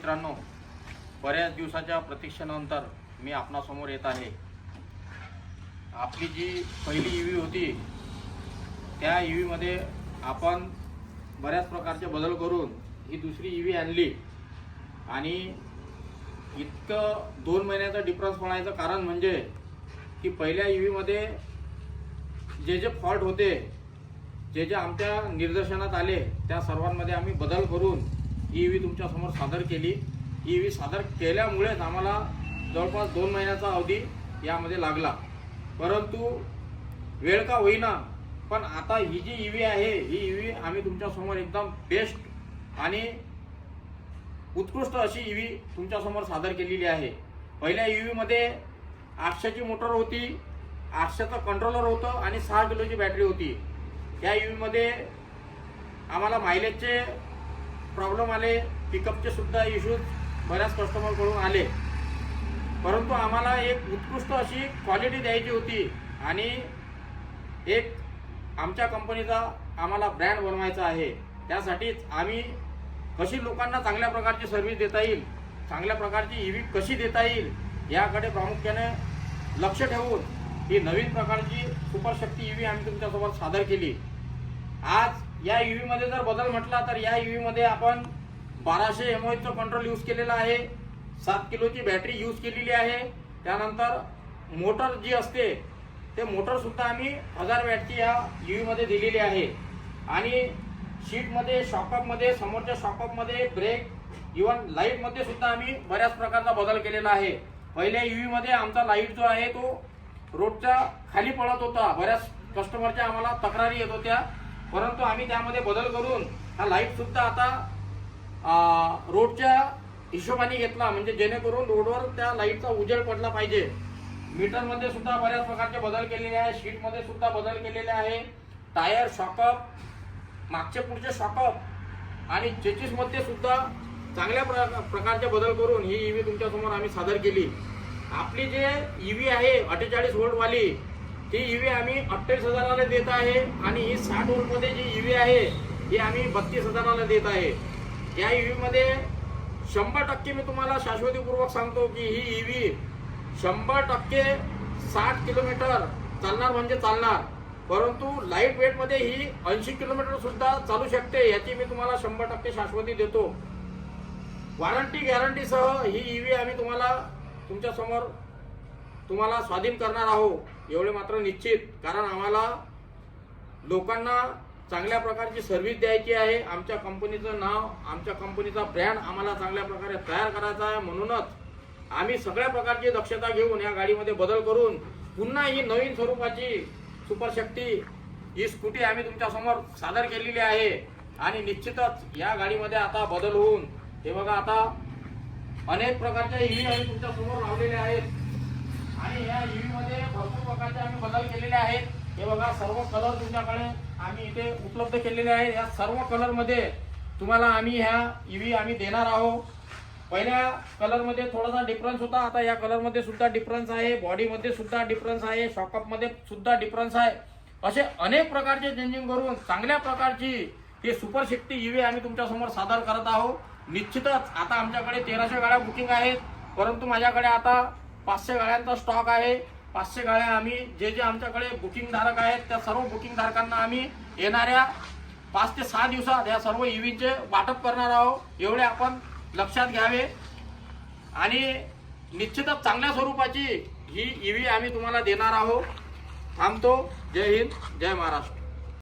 मित्रांनो, बऱ्याच दिवसाच्या प्रतीक्षेनंतर मी आपणासमोर येत आहे. आपली जी पहिली ईव्ही होती त्या ईव्हीमध्ये आपण बऱ्याच प्रकारचे बदल करून ही दुसरी ईव्ही आणली. आणि इतकं 2 महिन्याचा डिफरन्स पडायचं कारण म्हणजे की पहिल्या ईव्हीमध्ये जे फॉल्ट होते, जे आमच्या निदर्शनात आले, त्या सर्वांमध्ये आम्ही बदल करून ही ईव्ही तुमच्यासमोर सादर केली. ही ईव्ही सादर केल्यामुळेच आम्हाला जवळपास 2 महिन्याचा अवधी यामध्ये लागला. परंतु वेळ का होईना, पण आता ही जी ईव्ही आहे, ही ईव्ही आम्ही तुमच्यासमोर एकदम बेस्ट आणि उत्कृष्ट अशी ईव्ही तुमच्यासमोर सादर केलेली आहे. पहिल्या ईव्हीमध्ये 800ची मोटर होती, 800चं कंट्रोलर होतं आणि 6 किलोची बॅटरी होती. या ईव्हीमध्ये आम्हाला मायलेजचे प्रॉब्लेम आले, पिकअपचे सुद्धा इश्यूज बऱ्याच कस्टमरकडून आले. परंतु आम्हाला एक उत्कृष्ट अशी क्वालिटी द्यायची होती आणि एक आमच्या कंपनीचा आम्हाला ब्रँड बनवायचा आहे. त्यासाठीच आम्ही कशी लोकांना चांगल्या प्रकारची सर्व्हिस देता येईल, चांगल्या प्रकारची ईव्ही कशी देता येईल याकडे प्रामुख्याने लक्ष ठेवून ही नवीन प्रकारची सुपरशक्ती ईव्ही आम्ही तुमच्यासोबत सादर केली. आज या ईव्हीमध्ये जर बदल म्हटला तर या ईव्हीमध्ये आपण 1200 mAhचं कंट्रोल यूज केलेला आहे, 7 किलोची बॅटरी यूज केलेली आहे. त्यानंतर मोटर जी असते ते मोटर सुद्धा आम्ही 1000 वॅटची या ईव्हीमध्ये दिलेली आहे. आणि शीटमध्ये, शॉकअपमध्ये, समोरच्या शॉकअपमध्ये, ब्रेक, इव्हन लाईटमध्ये सुद्धा आम्ही बऱ्याच प्रकारचा बदल केलेला आहे. पहिल्या ईव्हीमध्ये आमचा लाईट जो आहे तो रोडच्या खाली पडत होता, बऱ्याच कस्टमरच्या आम्हाला तक्रारी येत होत्या. परंतु आम्ही त्यामध्ये बदल करून हा लाईट सुद्धा आता रोडच्या हिशोबाने घेतला, म्हणजे जेणेकरून रोडवर त्या लाईटचा उजेड पडला पाहिजे. मीटरमध्ये सुद्धा बऱ्याच प्रकारचे बदल केलेले आहे, शीटमध्ये सुद्धा बदल केलेले आहे. टायर, शॉकअप, मागचे पुढचे शॉकअप आणि चेसिसमध्ये सुद्धा चांगल्या प्रकारचे बदल करून ही ईव्ही तुमच्यासमोर आम्ही सादर केली. आपली जे ईव्ही आहे 48 व्होल्टवाली, ती ईव्ही आम्ही 28,000ला देत आहे आणि ही 60 व्होल्टमध्ये जी ईव्ही आहे ही आम्ही 32,000ला देत आहे. या ईव्हीमध्ये 100% मी तुम्हाला शाश्वतीपूर्वक सांगतो की ही ईव्ही 100% 60 किलोमीटर चालणार म्हणजे चालणार. परंतु लाईट वेटमध्ये ही 80 किलोमीटर सुद्धा चालू शकते, याची मी तुम्हाला 100% शाश्वती देतो. वॉरंटी गॅरंटीसह ही ईव्ही आम्ही तुमच्यासमोर तुम्हाला स्वाधीन करणार आहोत, एवढे मात्र निश्चित. कारण आम्हाला लोकांना चांगल्या प्रकारची सर्व्हिस द्यायची आहे. आमच्या कंपनीचं नाव, आमच्या कंपनीचा ब्रँड आम्हाला चांगल्या प्रकारे तयार करायचा आहे. म्हणूनच आम्ही सगळ्या प्रकारची दक्षता घेऊन या गाडीमध्ये बदल करून पुन्हा ही नवीन स्वरूपाची सुपरशक्ती ही स्कूटी आम्ही तुमच्यासमोर सादर केलेली आहे. आणि निश्चितच या गाडीमध्ये आता बदल होऊन हे बघा, आता अनेक प्रकारच्या ईव्ही आम्ही तुमच्यासमोर लावलेल्या आहेत. आणि या ईव्हीमध्ये भरपूर प्रकारचे आम्ही बदल केलेले आहेत. हे बघा, सर्व कलर तुमच्याकडे आम्ही इथे उपलब्ध केलेले आहेत. या सर्व कलरमध्ये तुम्हाला आम्ही ह्या ईव्ही आम्ही देणार आहोत. पहिल्या कलरमध्ये थोडासा डिफरन्स होता, आता या कलरमध्ये सुद्धा डिफरन्स आहे, बॉडीमध्ये सुद्धा डिफरन्स आहे, शॉकअपमध्ये सुद्धा डिफरन्स आहे. असे अनेक प्रकारचे चेंजिंग करून चांगल्या प्रकारची ही सुपरशक्ती ईव्ही आम्ही तुमच्यासमोर सादर करत आहोत. निश्चितच आता आमच्याकडे 1300 गाड्या बुकिंग आहेत, परंतु माझ्याकडे आता 500 गाड्यांचा स्टॉक आहे. 500 गाड्या आम्ही जे आमच्याकडे बुकिंग धारक आहेत त्या सर्व बुकिंग धारकांना आम्ही येणाऱ्या 5 ते 6 दिवसात या सर्व ईव्हीचे वाटप करणार आहोत. एवढे आपण लक्षात घ्यावे. आणि निश्चितच चांगल्या स्वरूपाची ही ईव्ही आम्ही तुम्हाला देणार आहोत. थांबतो. जय हिंद, जय महाराष्ट्र.